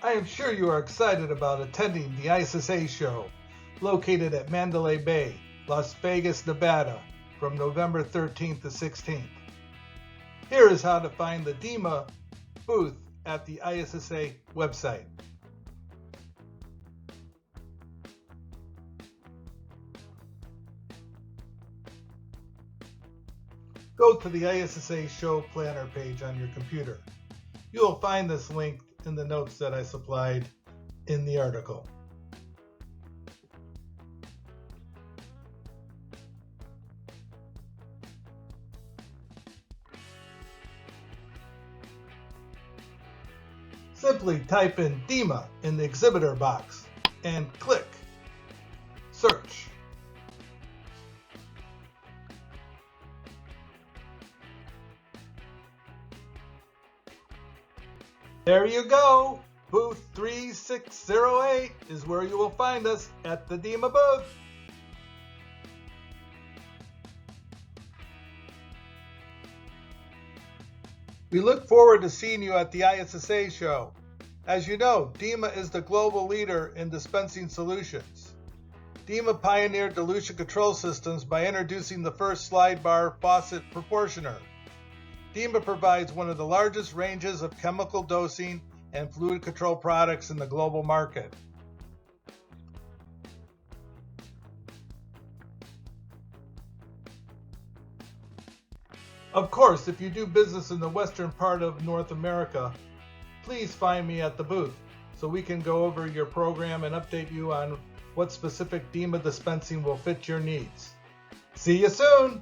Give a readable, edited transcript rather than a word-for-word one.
I am sure you are excited about attending the ISSA show, located at Mandalay Bay, Las Vegas, Nevada, from November 13th to 16th. Here is how to find the DEMA booth at the ISSA website. Go to the ISSA show planner page on your computer. You will find this link in the notes that I supplied in the article. Simply type in DEMA in the exhibitor box and click Search. There you go! Booth 3608 is where you will find us at the DEMA booth. We look forward to seeing you at the ISSA show. As you know, DEMA is the global leader in dispensing solutions. DEMA pioneered dilution control systems by introducing the first slide bar faucet proportioner. DEMA provides one of the largest ranges of chemical dosing and fluid control products in the global market. Of course, if you do business in the western part of North America, please find me at the booth so we can go over your program and update you on what specific DEMA dispensing will fit your needs. See you soon!